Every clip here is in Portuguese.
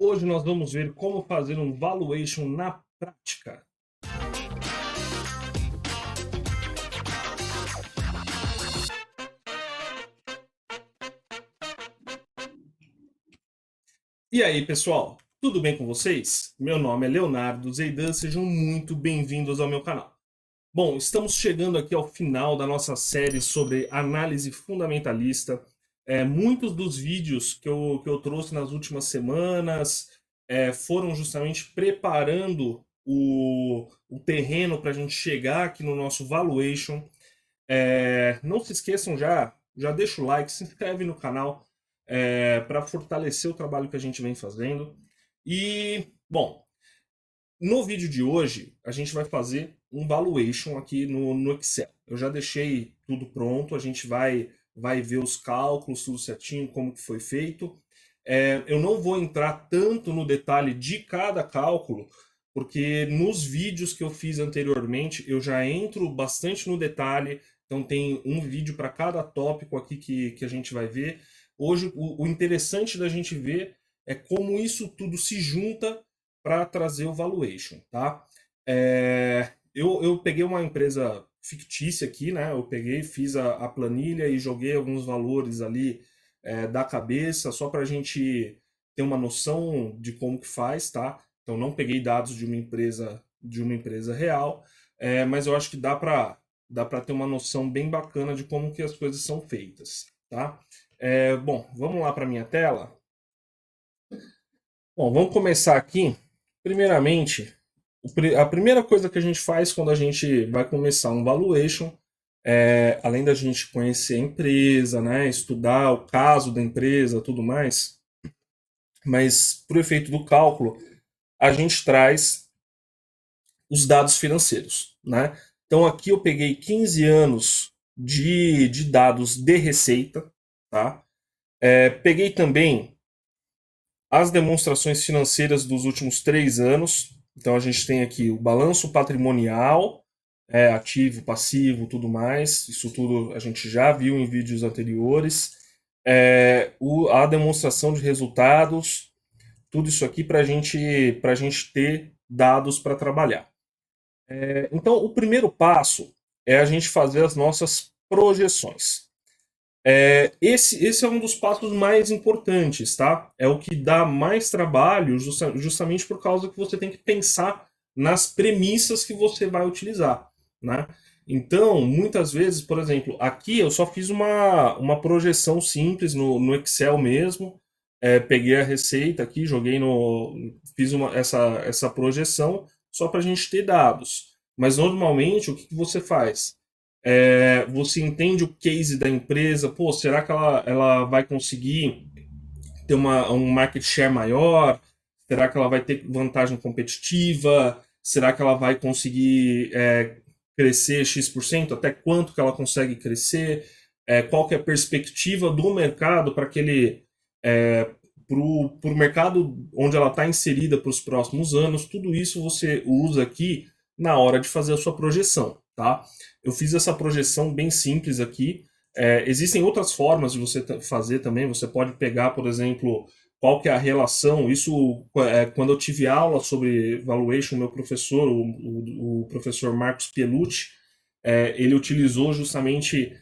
Hoje nós vamos ver como fazer um valuation na prática. E aí, pessoal, tudo bem com vocês? Meu nome é Leonardo Zeidan, sejam muito bem-vindos ao meu canal. Bom, estamos chegando aqui ao final da nossa série sobre análise fundamentalista. Muitos dos vídeos que eu trouxe nas últimas semanas foram justamente preparando o terreno para a gente chegar aqui no nosso valuation. Não se esqueçam já deixa o like, se inscreve no canal para fortalecer o trabalho que a gente vem fazendo. E, bom, no vídeo de hoje a gente vai fazer um valuation aqui no Excel. Eu já deixei tudo pronto, a gente vai ver os cálculos, tudo certinho, como que foi feito. Eu não vou entrar tanto no detalhe de cada cálculo, porque nos vídeos que eu fiz anteriormente eu já entro bastante no detalhe, então tem um vídeo para cada tópico aqui que a gente vai ver. Hoje o interessante da gente ver é como isso tudo se junta para trazer o valuation, tá? Eu peguei uma empresa fictícia aqui, né? Eu peguei, fiz a planilha e joguei alguns valores ali da cabeça, só para a gente ter uma noção de como que faz, tá? Então não peguei dados de uma empresa real, mas eu acho que dá para ter uma noção bem bacana de como que as coisas são feitas, tá? Bom, vamos lá para minha tela. Bom, vamos começar aqui. Primeiramente, a primeira coisa que a gente faz quando a gente vai começar um valuation, além da gente conhecer a empresa, né, estudar o caso da empresa, tudo mais, mas para o efeito do cálculo, a gente traz os dados financeiros, né? Então aqui eu peguei 15 anos de dados de receita, tá? Peguei também as demonstrações financeiras dos últimos 3 anos. Então a gente tem aqui o balanço patrimonial, ativo, passivo, tudo mais. Isso tudo a gente já viu em vídeos anteriores. A demonstração de resultados, tudo isso aqui para a gente ter dados para trabalhar. Então o primeiro passo é a gente fazer as nossas projeções. Esse é um dos passos mais importantes, tá? É o que dá mais trabalho, justamente por causa que você tem que pensar nas premissas que você vai utilizar, né? Então, muitas vezes, por exemplo, aqui eu só fiz uma projeção simples no Excel mesmo, peguei a receita aqui, fiz essa projeção só para a gente ter dados. Mas normalmente o que você faz? Você entende o case da empresa, pô, será que ela vai conseguir ter um market share maior? Será que ela vai ter vantagem competitiva? Será que ela vai conseguir crescer X%? Até quanto que ela consegue crescer? Qual que é a perspectiva do mercado para aquele para o mercado onde ela está inserida para os próximos anos? Tudo isso você usa aqui na hora de fazer a sua projeção, tá? Eu fiz essa projeção bem simples aqui. Existem outras formas de você fazer também. Você pode pegar, por exemplo, qual que é a relação. Isso, quando eu tive aula sobre valuation, meu professor, o professor Marcos Pelucci, ele utilizou justamente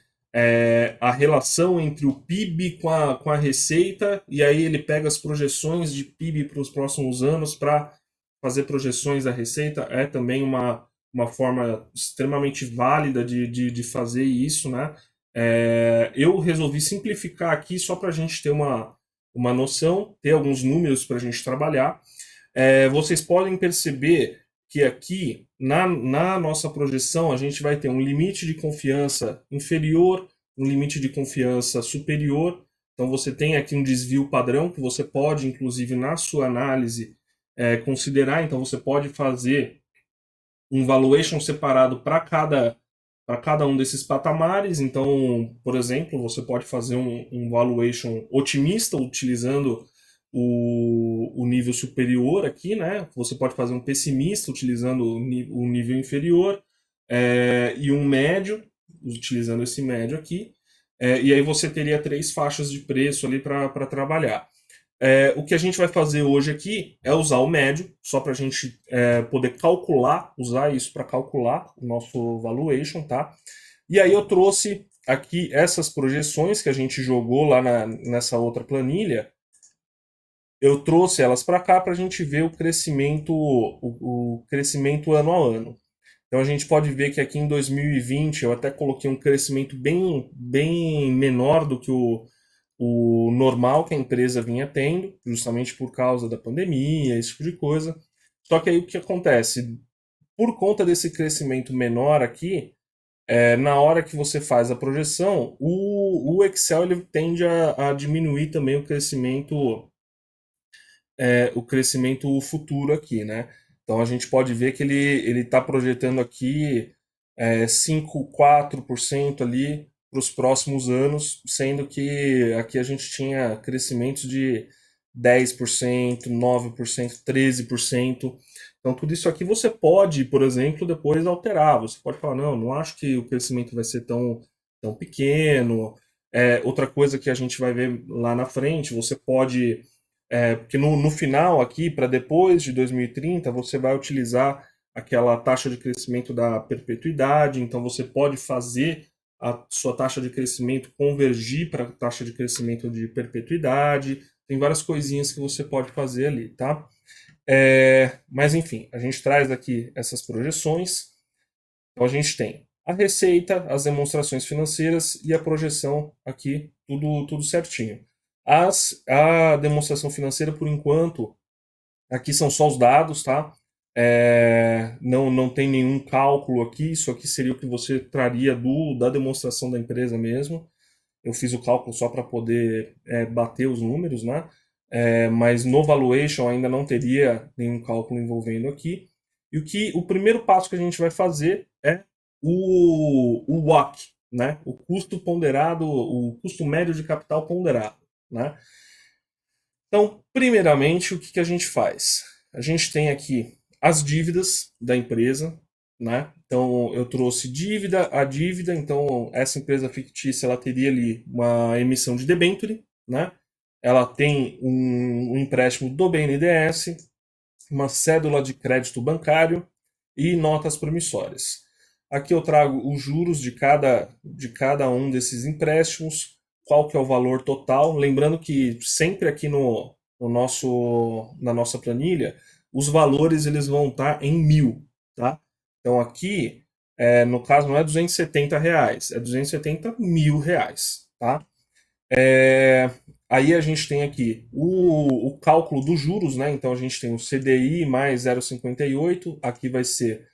a relação entre o PIB com a receita, e aí ele pega as projeções de PIB para os próximos anos para fazer projeções da receita. É também uma forma extremamente válida de fazer isso, né? Eu resolvi simplificar aqui só para a gente ter uma noção, ter alguns números para a gente trabalhar. Vocês podem perceber que aqui, na nossa projeção, a gente vai ter um limite de confiança inferior, um limite de confiança superior. Então, você tem aqui um desvio padrão que você pode, inclusive, na sua análise, considerar. Então, você pode fazer um valuation separado para cada um desses patamares. Então, por exemplo, você pode fazer um valuation otimista utilizando o nível superior aqui, né? Você pode fazer um pessimista utilizando o nível inferior, e um médio utilizando esse médio aqui. E aí você teria 3 faixas de preço ali para trabalhar. O que a gente vai fazer hoje aqui é usar o médio, só para a gente poder calcular, usar isso para calcular o nosso valuation, tá? E aí eu trouxe aqui essas projeções que a gente jogou lá nessa outra planilha, eu trouxe elas para cá para a gente ver o crescimento ano a ano. Então a gente pode ver que aqui em 2020 eu até coloquei um crescimento bem menor do que o normal que a empresa vinha tendo, justamente por causa da pandemia, esse tipo de coisa. Só que aí o que acontece? Por conta desse crescimento menor aqui, na hora que você faz a projeção, o Excel ele tende a diminuir também o crescimento futuro aqui, né? Então a gente pode ver que ele está projetando aqui 5, 4% ali para os próximos anos, sendo que aqui a gente tinha crescimentos de 10%, 9%, 13%. Então tudo isso aqui você pode, por exemplo, depois alterar. Você pode falar, não acho que o crescimento vai ser tão pequeno. Outra coisa que a gente vai ver lá na frente, você pode porque no final aqui, para depois de 2030, você vai utilizar aquela taxa de crescimento da perpetuidade, então você pode fazer a sua taxa de crescimento convergir para a taxa de crescimento de perpetuidade, tem várias coisinhas que você pode fazer ali, tá? Mas enfim, a gente traz aqui essas projeções, então a gente tem a receita, as demonstrações financeiras e a projeção aqui, tudo certinho. A demonstração financeira, por enquanto, aqui são só os dados, tá? Não tem nenhum cálculo aqui, isso aqui seria o que você traria da demonstração da empresa mesmo. Eu fiz o cálculo só para poder bater os números, né? Mas no valuation ainda não teria nenhum cálculo envolvendo aqui. E o primeiro passo que a gente vai fazer é o WACC, né? O custo ponderado, o custo médio de capital ponderado, né? Então, primeiramente, o que a gente faz? A gente tem aqui as dívidas da empresa, né? Então, eu trouxe a dívida, então essa empresa fictícia ela teria ali uma emissão de debênture, né? Ela tem um empréstimo do BNDES, uma cédula de crédito bancário e notas promissórias. Aqui eu trago os juros de cada um desses empréstimos, qual que é o valor total. Lembrando que sempre aqui na nossa planilha, os valores eles vão estar em mil, tá? Então aqui, no caso, não é R$ 270, é R$ 270.000, tá? É, Aí a gente tem aqui o cálculo dos juros, né? Então a gente tem o CDI mais 0,58, aqui vai ser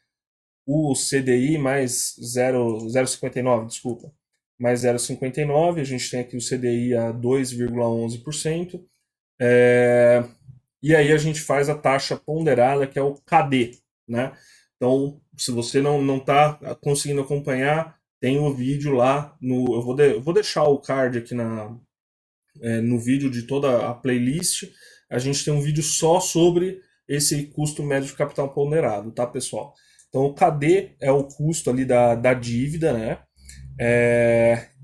o CDI mais 0,59, desculpa, mais 0,59, a gente tem aqui o CDI a 2,11%, e aí a gente faz a taxa ponderada, que é o KD, né? Então, se você não está conseguindo acompanhar, tem o vídeo lá eu vou deixar o card aqui no vídeo de toda a playlist, a gente tem um vídeo só sobre esse custo médio de capital ponderado, tá, pessoal? Então, o KD é o custo ali da dívida, né?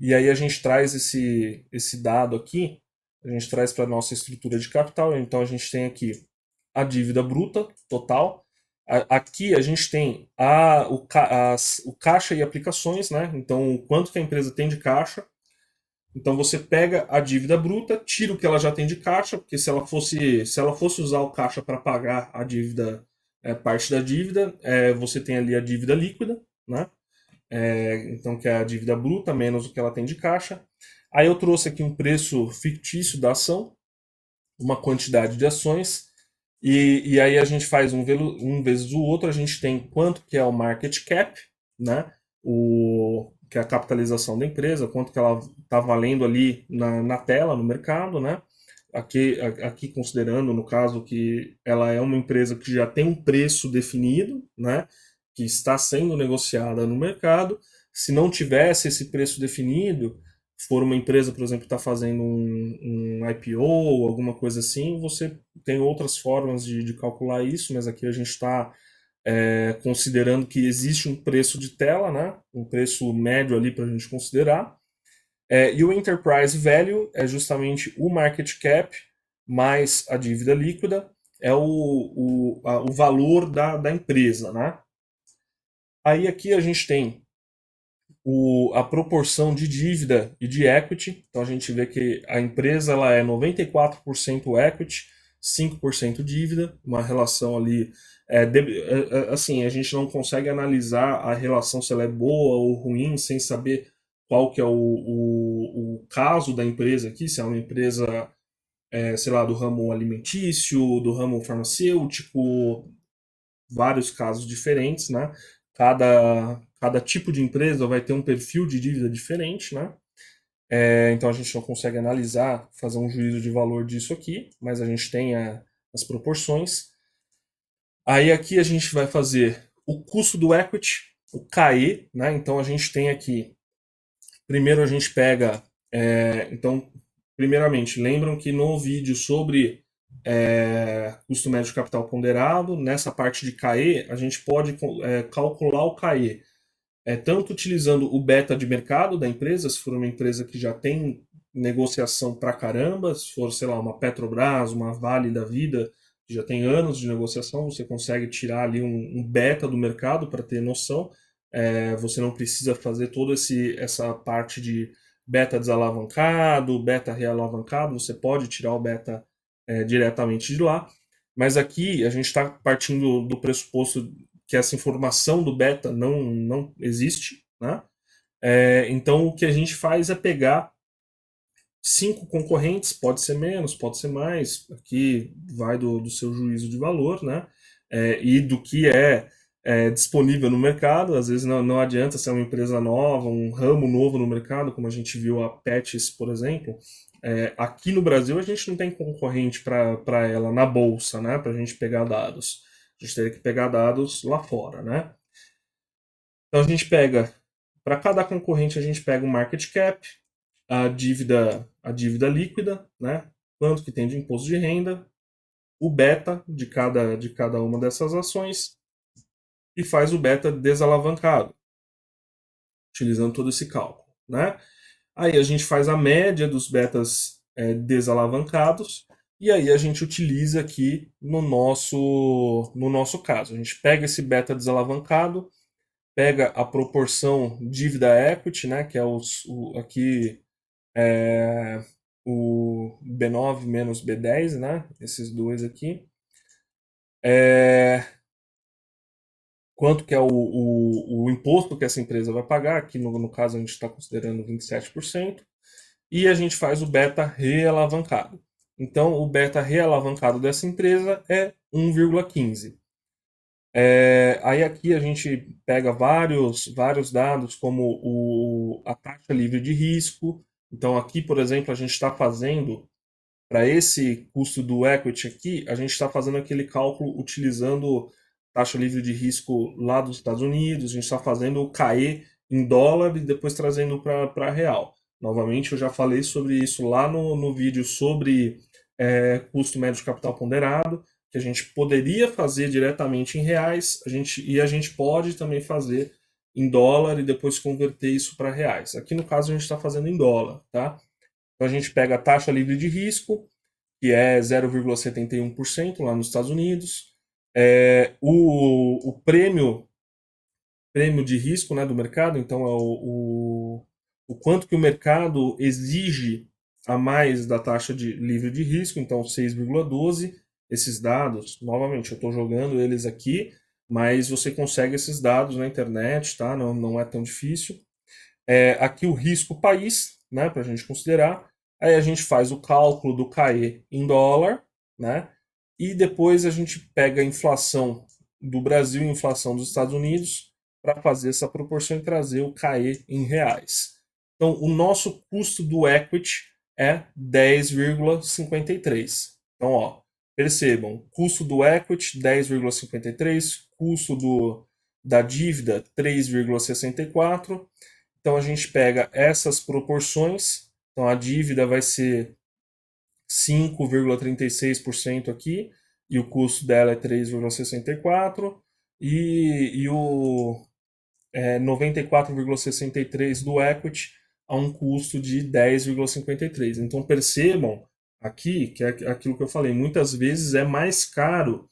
E aí a gente traz esse dado aqui, a gente traz para a nossa estrutura de capital, então a gente tem aqui a dívida bruta total, aqui a gente tem o caixa e aplicações, né? Então, o quanto que a empresa tem de caixa, então você pega a dívida bruta, tira o que ela já tem de caixa, porque se ela fosse usar o caixa para pagar a dívida, parte da dívida, você tem ali a dívida líquida, né? Então que é a dívida bruta menos o que ela tem de caixa. Aí eu trouxe aqui um preço fictício da ação, uma quantidade de ações, e aí a gente faz um vezes o outro, a gente tem quanto que é o market cap, né? Que é a capitalização da empresa, quanto que ela está valendo ali na tela, no mercado, né? Aqui considerando, no caso, que ela é uma empresa que já tem um preço definido, né? Que está sendo negociada no mercado. Se não tivesse esse preço definido, for uma empresa, por exemplo, que está fazendo um IPO ou alguma coisa assim, você tem outras formas de calcular isso, mas aqui a gente está considerando que existe um preço de tela, né? Um preço médio ali para a gente considerar. E o Enterprise Value é justamente o market cap mais a dívida líquida é o valor da empresa, né? Aí aqui a gente tem a proporção de dívida e de equity. Então a gente vê que a empresa ela é 94% equity, 5% dívida, uma relação ali. Assim, a gente não consegue analisar a relação se ela é boa ou ruim sem saber qual que é o caso da empresa aqui, se é uma empresa, sei lá, do ramo alimentício, do ramo farmacêutico, vários casos diferentes, né? Cada tipo de empresa vai ter um perfil de dívida diferente, né? Então a gente não consegue analisar, fazer um juízo de valor disso aqui, mas a gente tem as proporções. Aí aqui a gente vai fazer o custo do equity, o CAE, né? Então a gente tem aqui, primeiro a gente pega, então, primeiramente, lembram que no vídeo sobre custo médio de capital ponderado, nessa parte de CAE, a gente pode calcular o CAE tanto utilizando o beta de mercado da empresa, se for uma empresa que já tem negociação pra caramba, se for, sei lá, uma Petrobras, uma Vale da vida, que já tem anos de negociação, você consegue tirar ali um beta do mercado para ter noção. Você não precisa fazer toda essa parte de beta desalavancado, beta realavancado, você pode tirar o beta diretamente de lá. Mas aqui a gente está partindo do pressuposto que essa informação do beta não existe, né? Então o que a gente faz é pegar 5 concorrentes, pode ser menos, pode ser mais, aqui vai do seu juízo de valor, né? E do que disponível no mercado. Às vezes não adianta ser uma empresa nova, um ramo novo no mercado, como a gente viu a Pets, por exemplo. Aqui no Brasil a gente não tem concorrente para ela na bolsa, né? Para a gente pegar dados. A gente teria que pegar dados lá fora, né? Então a gente pega, para cada concorrente a gente pega o market cap, a dívida líquida, né? Quanto que tem de imposto de renda, o beta de cada uma dessas ações e faz o beta desalavancado, utilizando todo esse cálculo, né? Aí a gente faz a média dos betas desalavancados e aí a gente utiliza aqui no nosso caso. A gente pega esse beta desalavancado, pega a proporção dívida equity, né, que é aqui é, o B9 menos B10, né, esses dois aqui. Quanto que é o imposto que essa empresa vai pagar, aqui no caso a gente está considerando 27%, e a gente faz o beta realavancado. Então, o beta realavancado dessa empresa é 1,15. Aí aqui a gente pega vários dados, como a taxa livre de risco. Então, aqui, por exemplo, a gente está fazendo, para esse custo do equity aqui, a gente está fazendo aquele cálculo utilizando taxa livre de risco lá dos Estados Unidos, a gente está fazendo o CAE em dólar e depois trazendo para real. Novamente, eu já falei sobre isso lá no vídeo sobre custo médio de capital ponderado, que a gente poderia fazer diretamente em reais, a gente pode também fazer em dólar e depois converter isso para reais. Aqui no caso a gente está fazendo em dólar, tá? Então a gente pega a taxa livre de risco, que é 0,71% lá nos Estados Unidos, o prêmio de risco, né, do mercado, então é o quanto que o mercado exige a mais da taxa livre de risco, então 6,12. Esses dados, novamente, eu estou jogando eles aqui, mas você consegue esses dados na internet, tá? Não é tão difícil. Aqui o risco país, né, para a gente considerar. Aí a gente faz o cálculo do CAE em dólar, né? E depois a gente pega a inflação do Brasil e a inflação dos Estados Unidos para fazer essa proporção e trazer o CAE em reais. Então, o nosso custo do equity é 10,53. Então, ó, percebam, custo do equity 10,53, custo da dívida 3,64. Então a gente pega essas proporções. Então a dívida vai ser 5,36% aqui e o custo dela é 3,64 e o 94,63 do equity a um custo de 10,53. Então percebam aqui, que é aquilo que eu falei, muitas vezes é mais caro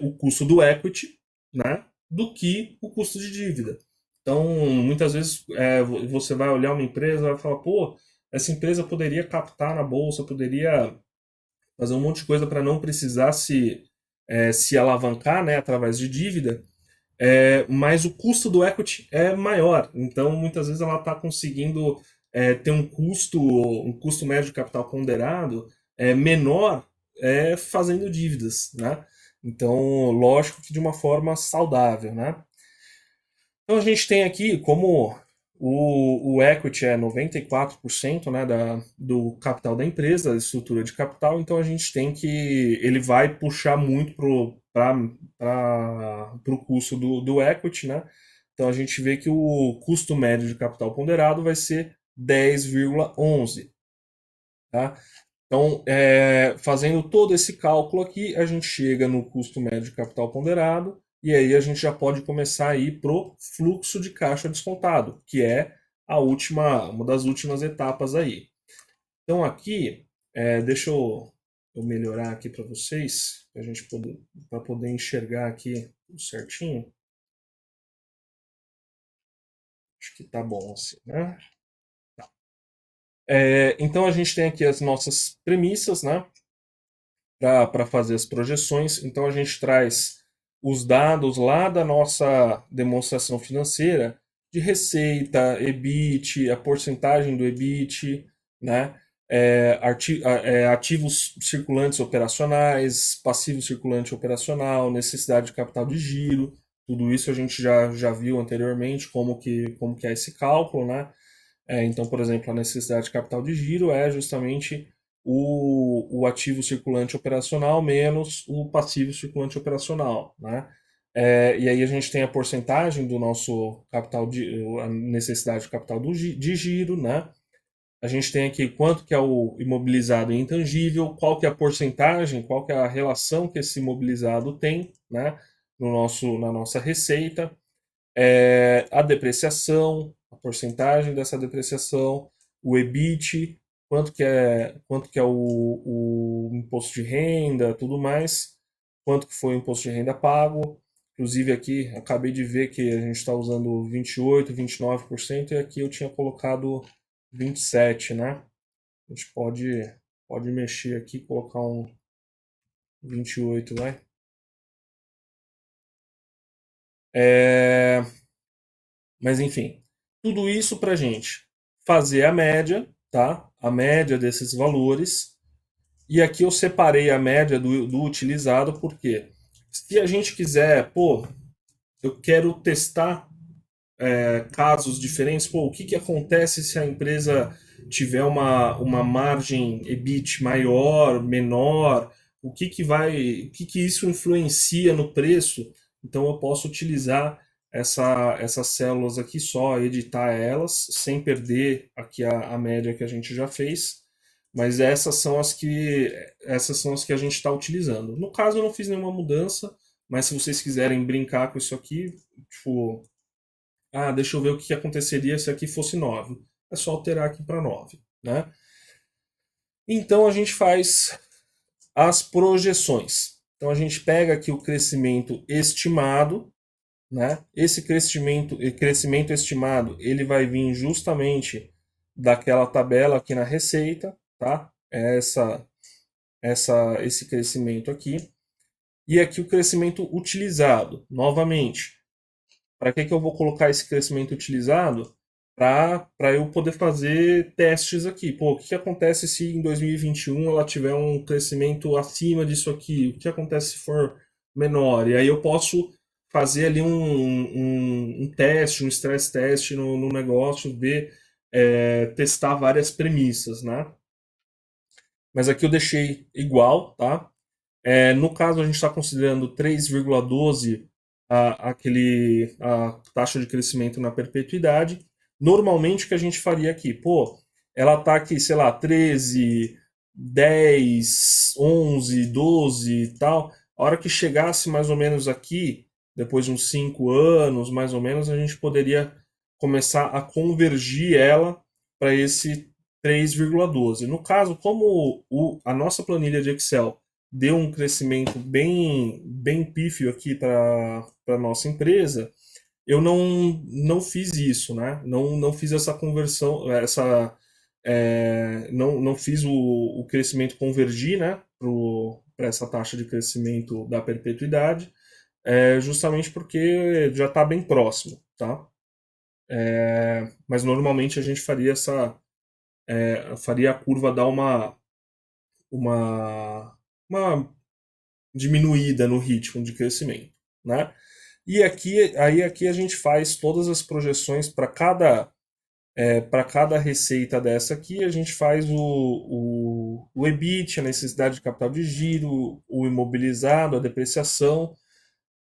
o custo do equity, né, do que o custo de dívida. Então, muitas vezes você vai olhar uma empresa e vai falar, pô, essa empresa poderia captar na bolsa, poderia fazer um monte de coisa para não precisar se alavancar, né, através de dívida, mas o custo do equity é maior. Então, muitas vezes ela está conseguindo ter um custo médio de capital ponderado menor fazendo dívidas, né? Então, lógico que de uma forma saudável, né? Então a gente tem aqui como o equity é 94%, né, do capital da empresa, da estrutura de capital, então a gente tem que ele vai puxar muito para o custo do equity, né? Então a gente vê que o custo médio de capital ponderado vai ser 10,11, tá? Então, fazendo todo esse cálculo aqui, a gente chega no custo médio de capital ponderado, e aí a gente já pode começar a ir para o fluxo de caixa descontado, que é uma das últimas etapas aí. Então aqui, deixa eu melhorar aqui para vocês, para poder enxergar aqui tudo certinho. Acho que tá bom assim, né? Então a gente tem aqui as nossas premissas, né? Para fazer as projeções. Então a gente traz os dados lá da nossa demonstração financeira de receita, EBIT, a porcentagem do EBIT, né? Ativos circulantes operacionais, passivo circulante operacional, necessidade de capital de giro, tudo isso a gente já viu anteriormente como que é esse cálculo, né? Então, por exemplo, a necessidade de capital de giro é justamente o ativo circulante operacional menos o passivo circulante operacional, né? E aí a gente tem a porcentagem do nosso capital a necessidade de capital de giro, né? A gente tem aqui quanto que é o imobilizado e intangível, qual que é a porcentagem, qual que é a relação que esse imobilizado tem, né? Na nossa receita, a depreciação, a porcentagem dessa depreciação, o EBIT, quanto que é o imposto de renda, tudo mais, quanto que foi o imposto de renda pago. Inclusive aqui, acabei de ver que a gente está usando 28, 29% e aqui eu tinha colocado 27, né? A gente pode mexer aqui, colocar um 28, vai. É, Mas enfim, tudo isso para a gente fazer a média, tá? A média desses valores. E aqui eu separei a média do utilizado, porque se a gente quiser, pô, eu quero testar casos diferentes, pô, o que, que acontece se a empresa tiver uma margem EBIT maior, menor, o que isso influencia no preço? Então eu posso utilizar essas células aqui só, editar elas, sem perder aqui a média que a gente já fez, mas essas são as que a gente está utilizando. No caso eu não fiz nenhuma mudança, mas se vocês quiserem brincar com isso aqui, tipo, deixa eu ver o que aconteceria se aqui fosse 9. É só alterar aqui para 9, né? Então a gente faz as projeções. Então a gente pega aqui o crescimento estimado, né? Esse crescimento estimado, ele vai vir justamente daquela tabela aqui na receita, tá? Esse crescimento aqui. E aqui o crescimento utilizado, novamente. Para que eu vou colocar esse crescimento utilizado? Para eu poder fazer testes aqui. Pô, o que acontece se em 2021 ela tiver um crescimento acima disso aqui? O que acontece se for menor? E aí eu posso fazer ali um teste, um stress test no negócio, testar várias premissas, né? Mas aqui eu deixei igual, tá? No caso, a gente está considerando 3,12 a taxa de crescimento na perpetuidade. Normalmente, o que a gente faria aqui? Pô, ela está aqui, sei lá, 13, 10, 11, 12 e tal. A hora que chegasse mais ou menos aqui, depois de uns 5 anos, mais ou menos, a gente poderia começar a convergir ela para esse 3,12. No caso, como a nossa planilha de Excel deu um crescimento bem pífio aqui para a nossa empresa, eu não fiz isso, né? Não fiz essa conversão, não fiz o crescimento convergir, né, para essa taxa de crescimento da perpetuidade, justamente porque já está bem próximo, tá? Mas normalmente a gente faria a curva dar uma, uma diminuída no ritmo de crescimento, né? E aqui a gente faz todas as projeções para cada receita dessa aqui, a gente faz o EBIT, a necessidade de capital de giro, o imobilizado, a depreciação,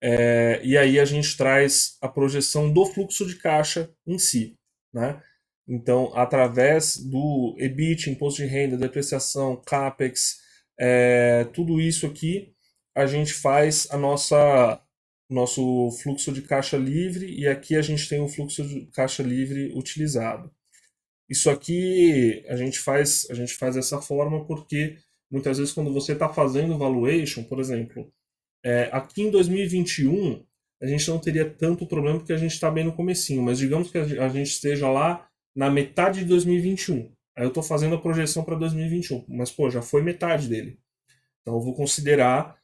e aí a gente traz a projeção do fluxo de caixa em si, né? Então, através do EBIT, imposto de renda, depreciação, CAPEX, tudo isso aqui, a gente faz nosso fluxo de caixa livre e aqui a gente tem o fluxo de caixa livre utilizado. Isso aqui a gente faz dessa forma porque muitas vezes quando você está fazendo valuation, por exemplo, aqui em 2021 a gente não teria tanto problema porque a gente está bem no comecinho, mas digamos que a gente esteja lá na metade de 2021. Aí eu estou fazendo a projeção para 2021, mas pô, já foi metade dele. Então eu vou considerar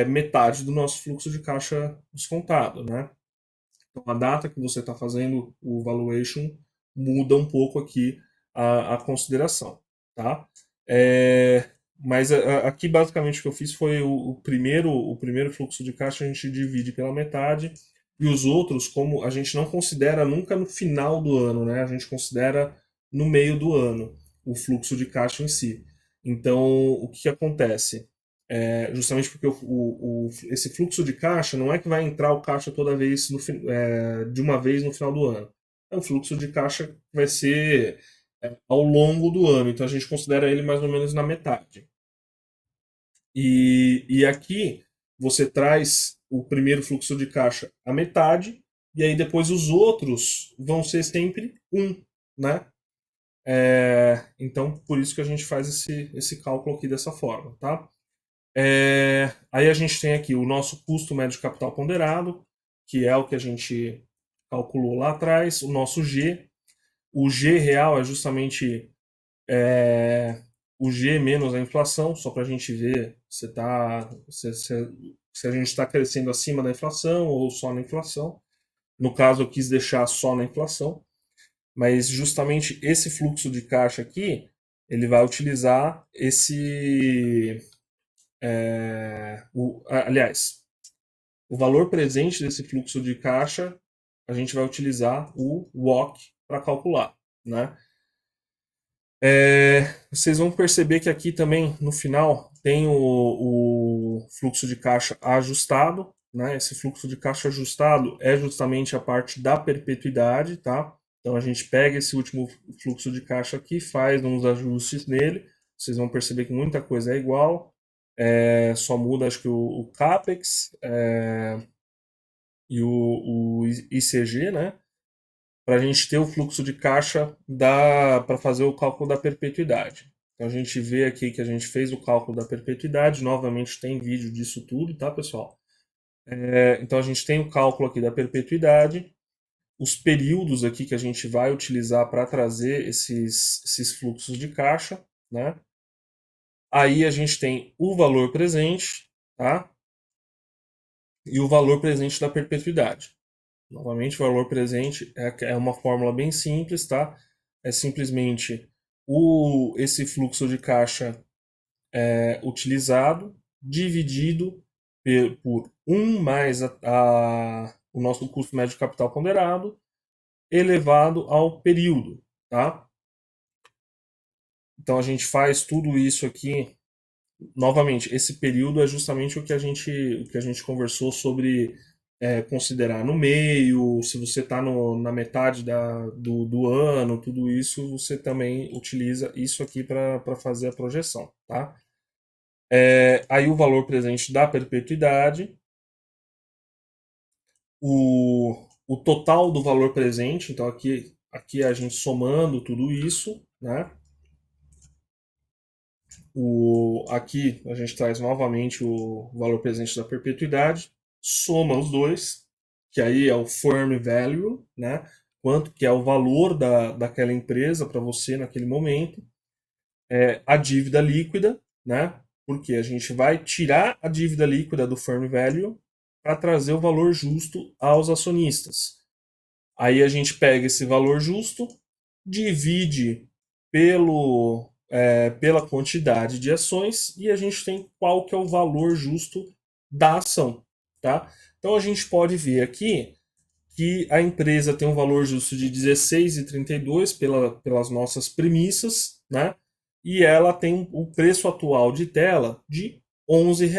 metade do nosso fluxo de caixa descontado, né? Então a data que você está fazendo o valuation muda um pouco aqui a consideração, tá? Mas aqui basicamente o que eu fiz foi o primeiro fluxo de caixa a gente divide pela metade e os outros, como a gente não considera nunca no final do ano, né? A gente considera no meio do ano o fluxo de caixa em si. Então, o que acontece? Justamente porque esse fluxo de caixa não é que vai entrar o caixa toda vez de uma vez no final do ano. É um fluxo de caixa que vai ser ao longo do ano, então a gente considera ele mais ou menos na metade. E aqui você traz o primeiro fluxo de caixa à metade, e aí depois os outros vão ser sempre um, né? Então, por isso que a gente faz esse cálculo aqui dessa forma, tá? Aí a gente tem aqui o nosso custo médio de capital ponderado, que é o que a gente calculou lá atrás, o nosso G. O G real é justamente o G menos a inflação, só para a gente ver se a gente está crescendo acima da inflação ou só na inflação. No caso, eu quis deixar só na inflação, mas justamente esse fluxo de caixa aqui, ele vai utilizar aliás, o valor presente desse fluxo de caixa, a gente vai utilizar o WOC para calcular, né? Vocês vão perceber que aqui também, no final, tem o fluxo de caixa ajustado, né? Esse fluxo de caixa ajustado é justamente a parte da perpetuidade, tá? Então a gente pega esse último fluxo de caixa aqui, faz uns ajustes nele, vocês vão perceber que muita coisa é igual, só muda acho que o CAPEX e o ICG, né? Para a gente ter o fluxo de caixa para fazer o cálculo da perpetuidade. Então a gente vê aqui que a gente fez o cálculo da perpetuidade, novamente tem vídeo disso tudo, tá, pessoal? Então a gente tem o cálculo aqui da perpetuidade, os períodos aqui que a gente vai utilizar para trazer esses fluxos de caixa, né? Aí a gente tem o valor presente, tá? E o valor presente da perpetuidade. Novamente, o valor presente é uma fórmula bem simples, tá? É simplesmente esse fluxo de caixa utilizado dividido por 1 mais o nosso custo médio de capital ponderado elevado ao período, tá? Então a gente faz tudo isso aqui. Novamente, esse período é justamente o que a gente conversou sobre considerar no meio, se você está na metade do ano, tudo isso, você também utiliza isso aqui para fazer a projeção, tá? Aí o valor presente da perpetuidade, o total do valor presente, então aqui a gente somando tudo isso, né? Aqui a gente traz novamente o valor presente da perpetuidade, soma os dois, que aí é o firm value, né? Quanto que é o valor daquela empresa para você naquele momento, a dívida líquida, né? Porque a gente vai tirar a dívida líquida do firm value para trazer o valor justo aos acionistas. Aí a gente pega esse valor justo, divide pela quantidade de ações e a gente tem qual que é o valor justo da ação, tá? Então a gente pode ver aqui que a empresa tem um valor justo de 16,32 pelas nossas premissas, né? E ela tem o preço atual de tela de R$ 11.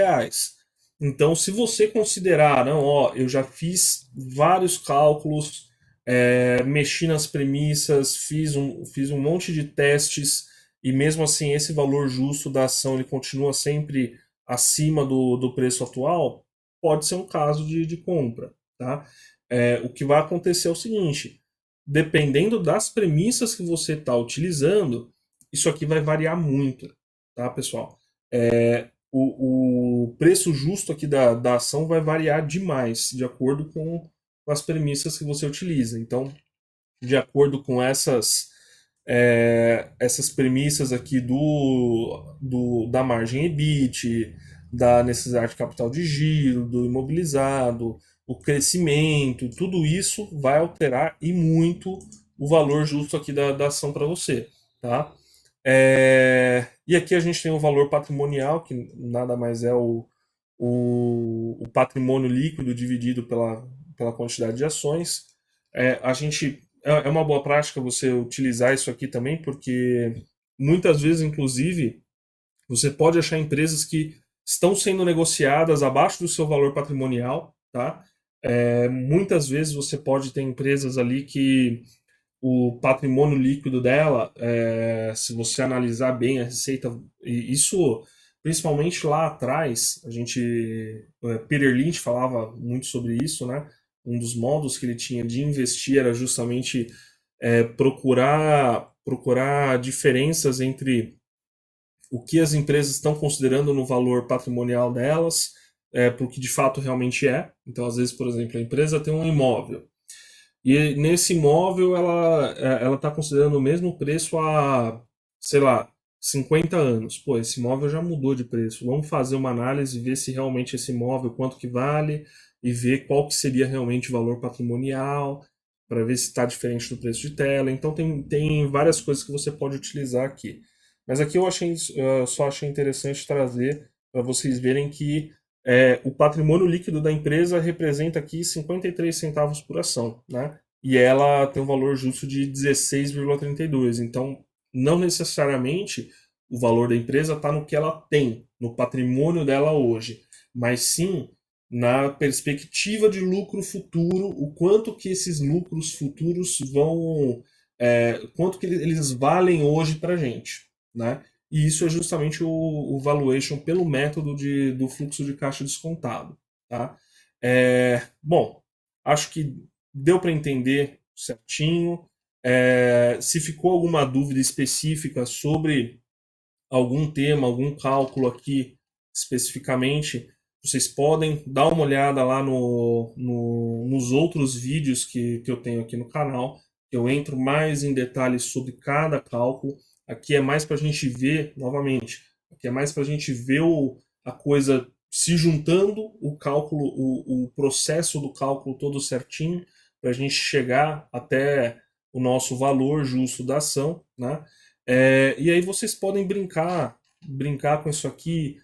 Então, se você considerar, não, ó, eu já fiz vários cálculos, mexi nas premissas, fiz um monte de testes, e mesmo assim esse valor justo da ação ele continua sempre acima do preço atual, pode ser um caso de compra, tá? O que vai acontecer é o seguinte: dependendo das premissas que você está utilizando, isso aqui vai variar muito, tá, pessoal? O preço justo aqui da ação vai variar demais, de acordo com as premissas que você utiliza. Então, de acordo com essas premissas aqui da margem EBIT, da necessidade de capital de giro, do imobilizado, o crescimento, tudo isso vai alterar e muito o valor justo aqui da ação para você, tá? E aqui a gente tem o valor patrimonial, que nada mais é o patrimônio líquido dividido pela quantidade de ações. A gente é uma boa prática você utilizar isso aqui também, porque muitas vezes, inclusive, você pode achar empresas que estão sendo negociadas abaixo do seu valor patrimonial, tá? Muitas vezes você pode ter empresas ali que o patrimônio líquido dela, se você analisar bem a receita, e isso principalmente lá atrás, Peter Lynch falava muito sobre isso, né? Um dos modos que ele tinha de investir era justamente procurar diferenças entre o que as empresas estão considerando no valor patrimonial delas, para o que de fato realmente é. Então, às vezes, por exemplo, a empresa tem um imóvel e nesse imóvel ela está considerando o mesmo preço há, sei lá, 50 anos. Pô, esse imóvel já mudou de preço. Vamos fazer uma análise, ver se realmente esse imóvel, quanto que vale, e ver qual que seria realmente o valor patrimonial, para ver se está diferente do preço de tela. Então tem várias coisas que você pode utilizar aqui. Mas aqui eu só achei interessante trazer para vocês verem que o patrimônio líquido da empresa representa aqui 53 centavos por ação, né? E ela tem um valor justo de 16,32. Então, não necessariamente o valor da empresa está no que ela tem, no patrimônio dela hoje, mas sim na perspectiva de lucro futuro, o quanto que esses lucros futuros quanto que eles valem hoje para a gente, né? E isso é justamente o valuation pelo método do fluxo de caixa descontado, tá? Bom, acho que deu para entender certinho. Se ficou alguma dúvida específica sobre algum tema, algum cálculo aqui especificamente, vocês podem dar uma olhada lá nos outros vídeos que eu tenho aqui no canal. Eu entro mais em detalhes sobre cada cálculo. Aqui é mais para a gente ver, novamente, aqui é mais para a gente ver a coisa se juntando, o cálculo, o processo do cálculo todo certinho, para a gente chegar até o nosso valor justo da ação, né? E aí vocês podem brincar com isso aqui,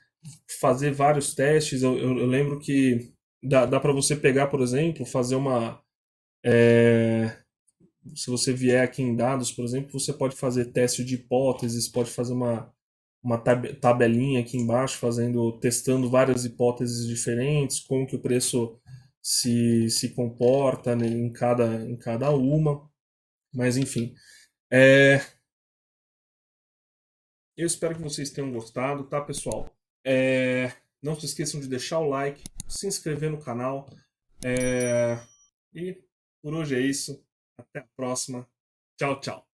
fazer vários testes. Eu lembro que dá para você pegar, por exemplo, fazer se você vier aqui em dados, por exemplo, você pode fazer teste de hipóteses, pode fazer uma tabelinha aqui embaixo, testando várias hipóteses diferentes, como que o preço se comporta, né, em cada uma. Mas enfim, é, eu espero que vocês tenham gostado, tá, pessoal? Não se esqueçam de deixar o like, se inscrever no canal. E por hoje é isso. Até a próxima. Tchau, tchau.